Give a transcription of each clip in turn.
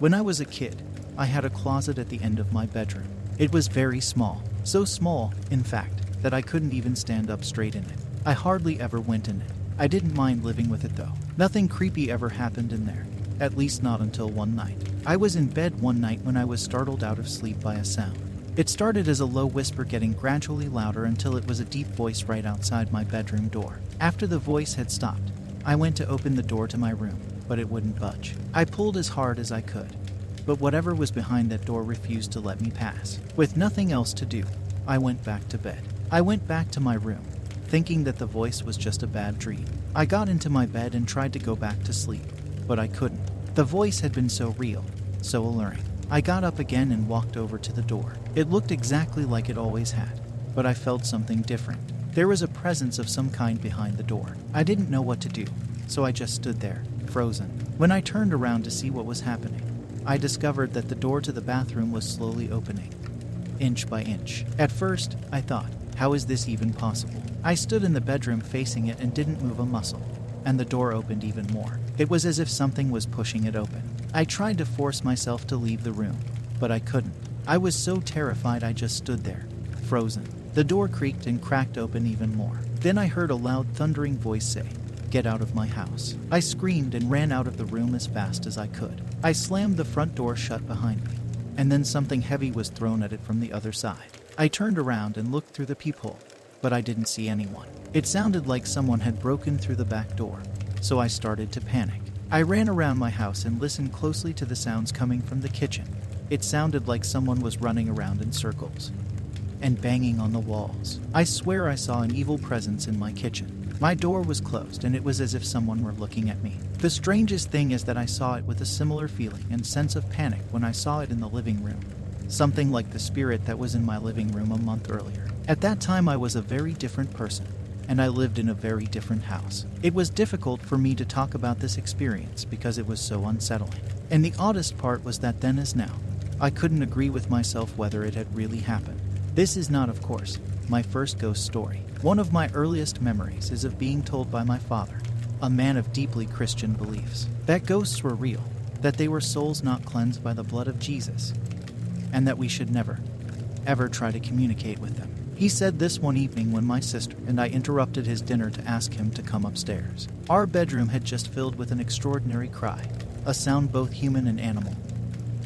When I was a kid, I had a closet at the end of my bedroom. It was very small, so small, in fact, that I couldn't even stand up straight in it. I hardly ever went in it. I didn't mind living with it though. Nothing creepy ever happened in there, at least not until one night. I was in bed one night when I was startled out of sleep by a sound. It started as a low whisper getting gradually louder until it was a deep voice right outside my bedroom door. After the voice had stopped, I went to open the door to my room, but it wouldn't budge. I pulled as hard as I could, but whatever was behind that door refused to let me pass. With nothing else to do, I went back to bed. I went back to my room, thinking that the voice was just a bad dream. I got into my bed and tried to go back to sleep, but I couldn't. The voice had been so real, so alluring. I got up again and walked over to the door. It looked exactly like it always had, but I felt something different. There was a presence of some kind behind the door. I didn't know what to do, so I just stood there, frozen. When I turned around to see what was happening, I discovered that the door to the bathroom was slowly opening, inch by inch. At first, I thought, how is this even possible? I stood in the bedroom facing it and didn't move a muscle, and the door opened even more. It was as if something was pushing it open. I tried to force myself to leave the room, but I couldn't. I was so terrified I just stood there, frozen. The door creaked and cracked open even more. Then I heard a loud thundering voice say, "Get out of my house." I screamed and ran out of the room as fast as I could. I slammed the front door shut behind me, and then something heavy was thrown at it from the other side. I turned around and looked through the peephole, but I didn't see anyone. It sounded like someone had broken through the back door, so I started to panic. I ran around my house and listened closely to the sounds coming from the kitchen. It sounded like someone was running around in circles and banging on the walls. I swear I saw an evil presence in my kitchen. My door was closed and it was as if someone were looking at me. The strangest thing is that I saw it with a similar feeling and sense of panic when I saw it in the living room. Something like the spirit that was in my living room a month earlier. At that time I was a very different person, and I lived in a very different house. It was difficult for me to talk about this experience because it was so unsettling. And the oddest part was that then as now, I couldn't agree with myself whether it had really happened. This is not, of course, my first ghost story. One of my earliest memories is of being told by my father, a man of deeply Christian beliefs, that ghosts were real, that they were souls not cleansed by the blood of Jesus, and that we should never, ever try to communicate with them. He said this one evening when my sister and I interrupted his dinner to ask him to come upstairs. Our bedroom had just filled with an extraordinary cry, a sound both human and animal,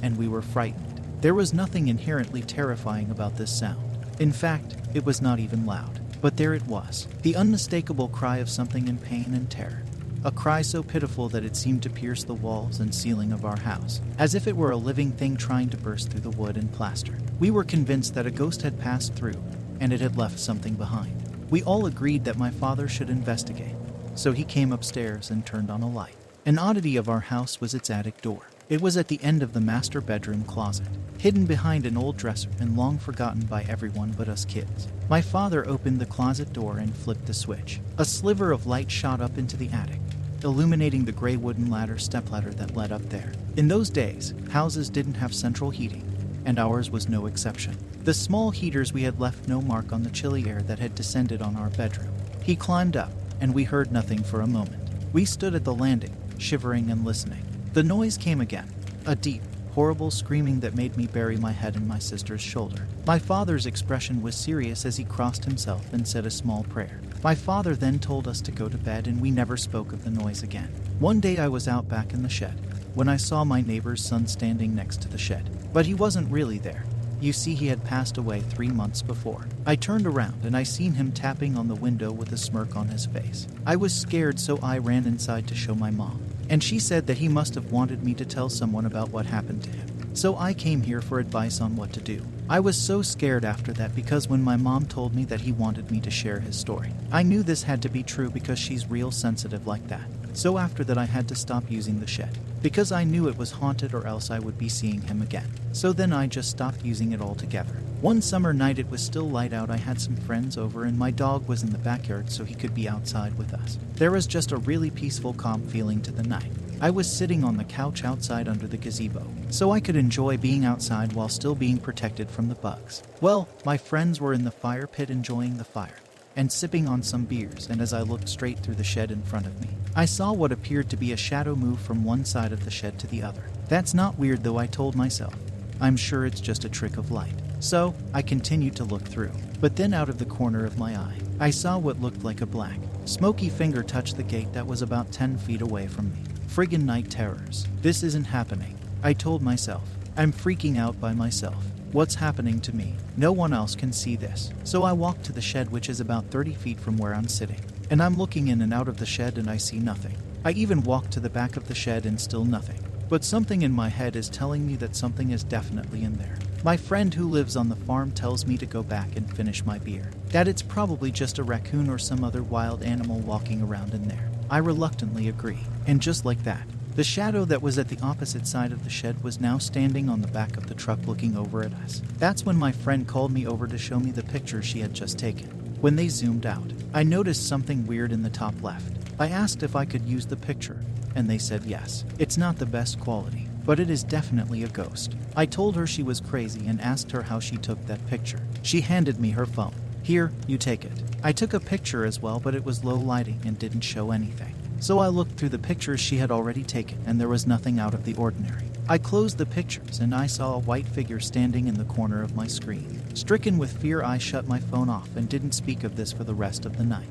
and we were frightened. There was nothing inherently terrifying about this sound. In fact, it was not even loud. But there it was, the unmistakable cry of something in pain and terror. A cry so pitiful that it seemed to pierce the walls and ceiling of our house, as if it were a living thing trying to burst through the wood and plaster. We were convinced that a ghost had passed through, and it had left something behind. We all agreed that my father should investigate, so he came upstairs and turned on a light. An oddity of our house was its attic door. It was at the end of the master bedroom closet, hidden behind an old dresser and long forgotten by everyone but us kids. My father opened the closet door and flipped the switch. A sliver of light shot up into the attic, illuminating the gray wooden stepladder that led up there. In those days, houses didn't have central heating, and ours was no exception. The small heaters we had left no mark on the chilly air that had descended on our bedroom. He climbed up, and we heard nothing for a moment. We stood at the landing, shivering and listening. The noise came again, a deep, horrible screaming that made me bury my head in my sister's shoulder. My father's expression was serious as he crossed himself and said a small prayer. My father then told us to go to bed, and we never spoke of the noise again. One day I was out back in the shed when I saw my neighbor's son standing next to the shed. But he wasn't really there. You see, he had passed away 3 months before. I turned around and I seen him tapping on the window with a smirk on his face. I was scared, so I ran inside to show my mom, and she said that he must have wanted me to tell someone about what happened to him. So I came here for advice on what to do. I was so scared after that because when my mom told me that he wanted me to share his story, I knew this had to be true because she's real sensitive like that. So after that I had to stop using the shed, because I knew it was haunted or else I would be seeing him again. So then I just stopped using it altogether. One summer night, it was still light out. I had some friends over and my dog was in the backyard so he could be outside with us. There was just a really peaceful, calm feeling to the night. I was sitting on the couch outside under the gazebo, so I could enjoy being outside while still being protected from the bugs. Well, my friends were in the fire pit enjoying the fire, and sipping on some beers, and as I looked straight through the shed in front of me, I saw what appeared to be a shadow move from one side of the shed to the other. That's not weird though, I told myself. I'm sure it's just a trick of light. So, I continued to look through. But then out of the corner of my eye, I saw what looked like a black, smoky finger touch the gate that was about 10 feet away from me. Friggin' night terrors. This isn't happening, I told myself. I'm freaking out by myself. What's happening to me? No one else can see this. So I walked to the shed, which is about 30 feet from where I'm sitting. And I'm looking in and out of the shed and I see nothing. I even walked to the back of the shed and still nothing. But something in my head is telling me that something is definitely in there. My friend who lives on the farm tells me to go back and finish my beer. That it's probably just a raccoon or some other wild animal walking around in there. I reluctantly agree. And just like that, the shadow that was at the opposite side of the shed was now standing on the back of the truck looking over at us. That's when my friend called me over to show me the picture she had just taken. When they zoomed out, I noticed something weird in the top left. I asked if I could use the picture, and they said yes. It's not the best quality, but it is definitely a ghost. I told her she was crazy and asked her how she took that picture. She handed me her phone. Here, you take it. I took a picture as well, but it was low lighting and didn't show anything. So I looked through the pictures she had already taken, and there was nothing out of the ordinary. I closed the pictures and I saw a white figure standing in the corner of my screen. Stricken with fear, I shut my phone off and didn't speak of this for the rest of the night.